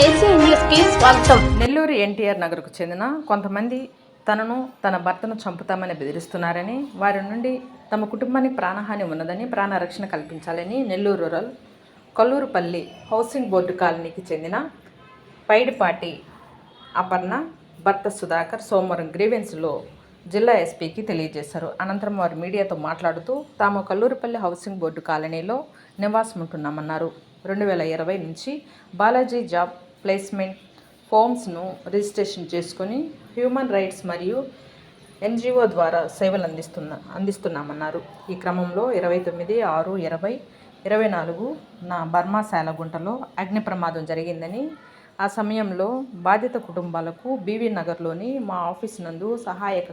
AC న్యూస్కి స్వాగతం. నెల్లూరు ఎన్టీఆర్ నగర్కు చెందిన కొంతమంది తనను తన భర్తను చంపుతామని బెదిరిస్తున్నారని, వారి నుండి తమ కుటుంబానికి ప్రాణహాని ఉన్నదని, ప్రాణరక్షణ కల్పించాలని Nellore rural Kallurupalli housing board కాలనీకి చెందిన పైడిపాటి అపర్ణ భర్త సుధాకర్ సోమవారం గ్రీవెన్స్లో జిల్లా ఎస్పీకి తెలియజేశారు. అనంతరం వారు మీడియాతో మాట్లాడుతూ తాము కల్లూరుపల్లి హౌసింగ్ బోర్డు కాలనీలో నివాసం ఉంటున్నామన్నారు. 2020 నుంచి బాలాజీ జాబ్ ప్లేస్మెంట్ ఫామ్స్ను రిజిస్ట్రేషన్ చేసుకుని హ్యూమన్ రైట్స్ మరియు ఎన్జిఓ ద్వారా సేవలు అందిస్తున్నామన్నారు. ఈ క్రమంలో 29/6/2024 నా బర్మాశాల గుంటలో అగ్ని ప్రమాదం జరిగిందని, ఆ సమయంలో బాధిత కుటుంబాలకు బీవీ నగర్లోని మా ఆఫీస్ నందు సహాయక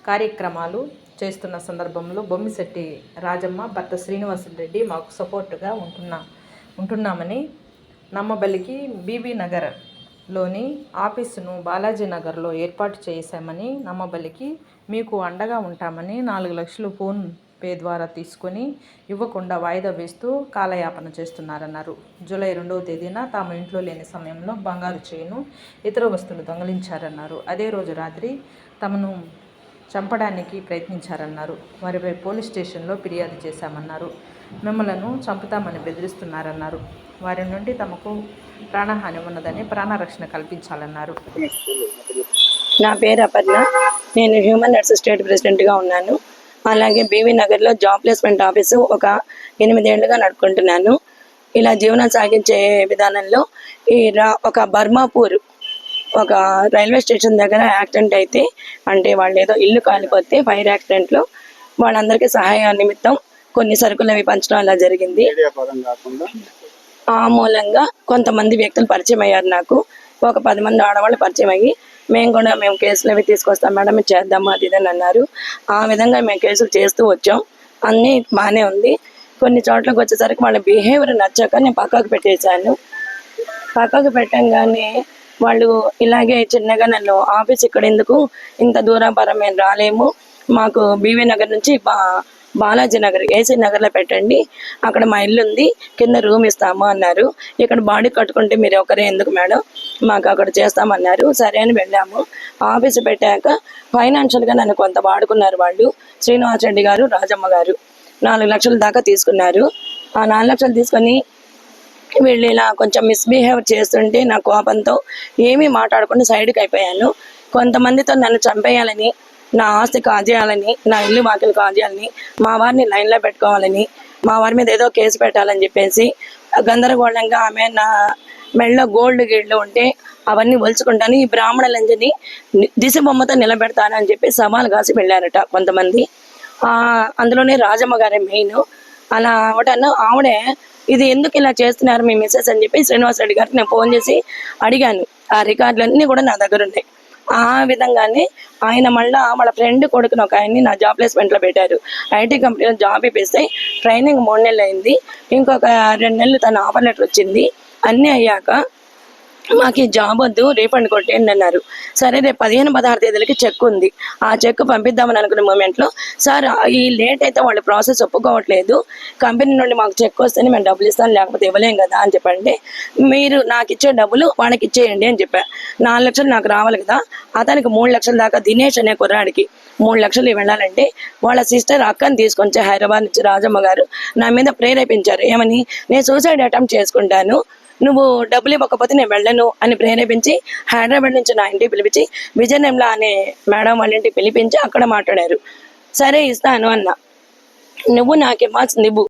కార్యక్రమాలు చేస్తున్న సందర్భంలో బొమ్మిశెట్టి రాజమ్మ భర్త శ్రీనివాసరెడ్డి మాకు సపోర్టుగా ఉంటున్నామని, నమ్మబలికి బీబీ నగర్లోని ఆఫీసును బాలాజీ నగర్లో ఏర్పాటు చేశామని, నమ్మబలికి మీకు అండగా ఉంటామని 4 లక్షలు ఫోన్ పే ద్వారా తీసుకొని ఇవ్వకుండా వాయిదా వేస్తూ కాలయాపన చేస్తున్నారన్నారు. జూలై 2వ తేదీన తాము ఇంట్లో లేని సమయంలో బంగారు చైను, ఇతర వస్తువులు దొంగిలించారన్నారు. అదే రోజు రాత్రి తమను చంపడానికి ప్రయత్నించారన్నారు. వారిపై పోలీస్ స్టేషన్లో ఫిర్యాదు చేశామన్నారు. మిమ్మలను చంపుతామని బెదిరిస్తున్నారన్నారు. వారి నుండి తమకు ప్రాణహాని ఉన్నదని, ప్రాణరక్షణ కల్పించాలన్నారు. నా పేరు అపర్ణ. నేను హ్యూమన్ రైట్స్ స్టేట్ ప్రెసిడెంట్గా ఉన్నాను. అలాగే బీవీ నగర్లో జాబ్ ప్లేస్మెంట్ ఆఫీసు ఒక 8 ఏళ్ళుగా నడుపుకుంటున్నాను. ఇలా జీవనం సాగించే విధానంలో ఒక బర్మాపూర్ ఒక రైల్వే స్టేషన్ దగ్గర యాక్సిడెంట్ అయితే, అంటే వాళ్ళు ఏదో ఇల్లు కాలిపోతే ఫైర్ యాక్సిడెంట్లో వాళ్ళందరికీ సహాయ నిమిత్తం కొన్ని సరుకులు అవి పంచడం అలా జరిగింది. ఆ మూలంగా కొంతమంది వ్యక్తులు పరిచయం అయ్యారు నాకు. ఒక 10 మంది ఆడవాళ్ళు పరిచయం అయ్యి మేము కేసులు అవి తీసుకొస్తాం మేడం, చేద్దాము అది ఇదని అన్నారు. ఆ విధంగా మేము కేసులు చేస్తూ వచ్చాం. అన్నీ బాగానే ఉంది. కొన్ని చోట్లకు వచ్చేసరికి వాళ్ళ బిహేవియర్ నచ్చాక నేను పక్కకు పెట్టేశాను. పక్కకు పెట్టంగానే వాళ్ళు ఇలాగే చిన్నగా నన్ను ఆఫీస్ ఇక్కడ ఎందుకు, ఇంత దూరాపరం మేము రాలేము, మాకు బీవీ నగర్ నుంచి బాలాజీ నగర్ ఏసీ నగర్లో పెట్టండి, అక్కడ మా ఇల్లు ఉంది, కింద రూమ్ ఇస్తాము అన్నారు. ఇక్కడ బాడీ కట్టుకుంటే మీరు ఒకరే ఎందుకు మేడం, మాకు అక్కడ చేస్తామన్నారు. సరే అని వెళ్ళాము. ఆఫీసు పెట్టాక ఫైనాన్షియల్గా నన్ను కొంత వాడుకున్నారు వాళ్ళు, శ్రీనివాసరెడ్డి గారు, రాజమ్మ గారు. 4 లక్షల దాకా తీసుకున్నారు. ఆ 4 లక్షలు తీసుకొని వీళ్ళు ఇలా కొంచెం మిస్బిహేవ్ చేస్తుంటే నా కోపంతో ఏమీ మాట్లాడకుండా సైడ్కి అయిపోయాను. కొంతమందితో నన్ను చంపేయాలని, నా ఆస్తి కాజేయాలని, నా ఇల్లు వాకిలు కాజేయాలని, మా వారిని లైన్లో పెట్టుకోవాలని, మా వారి మీద ఏదో కేసు పెట్టాలని చెప్పేసి గందరగోళంగా ఆమె నా మెడలో గోల్డ్ గిళ్ళు ఉంటే అవన్నీ ఒలుచుకుంటాను, ఈ బ్రాహ్మణ లంజని దిశ బొమ్మతో నిలబెడతానని చెప్పి సవాలు కాసి వెళ్ళారట కొంతమంది. అందులోనే రాజమ్మ గారే మెయిన్. అలా అవటన్నా ఆవిడే ఇది ఎందుకు ఇలా చేస్తున్నారు మీ మిస్సెస్ అని చెప్పి శ్రీనివాసరెడ్డి గారికి నేను ఫోన్ చేసి అడిగాను. ఆ రికార్డులన్నీ కూడా నా దగ్గర ఉన్నాయి. ఆ విధంగానే ఆయన మళ్ళీ వాళ్ళ ఫ్రెండ్ కొడుకుని ఒక ఆయన్ని నా జాబ్ ప్లేస్మెంట్లో పెట్టారు. ఐటీ కంపెనీలో జాబ్ ఇప్పిస్తే ట్రైనింగ్ 3 నెలలు అయింది. ఇంకొక 2 నెలలు తన ఆఫర్ లెటర్ వచ్చింది. అన్నీ అయ్యాక మాకు ఈ జాబ్ వద్దు, రీఫండ్ కొట్టేయండి అన్నారు. సరే రేపు 15-16 తేదీలకి చెక్ ఉంది, ఆ చెక్ పంపిద్దామని అనుకునే మూమెంట్లో సార్ ఈ లేట్ అయితే వాళ్ళు ప్రాసెస్ ఒప్పుకోవట్లేదు, కంపెనీ నుండి మాకు చెక్ వస్తేనే మేము డబ్బులు ఇస్తాను, లేకపోతే ఇవ్వలేం కదా అని చెప్పండి. మీరు నాకు ఇచ్చే డబ్బులు వాళ్ళకి ఇచ్చేయండి అని చెప్పారు. 4 లక్షలు నాకు రావాలి కదా, అతనికి 3 లక్షల దాకా దినేష్ అనే కుర్రాడికి 3 లక్షలు వెళ్ళాలంటే వాళ్ళ సిస్టర్ అక్కని తీసుకొచ్చి హైదరాబాద్ నుంచి రాజమ్మ గారు నా మీద ప్రేరేపించారు. ఏమని, నేను సూసైడ్ అటెంప్ట్ చేసుకుంటాను, నువ్వు డబ్బులు ఇవ్వకపోతే నేను వెళ్ళను అని ప్రేరేపించి హైదరాబాద్ నుంచి నా ఇంటికి పిలిపించి విజయనిర్మల అనే మేడం వాళ్ళ ఇంటికి పిలిపించి అక్కడ మాట్లాడారు. సరే ఇస్తాను అన్న, నువ్వు నాకు ఇవ్వాల్సింది ఇవ్వు,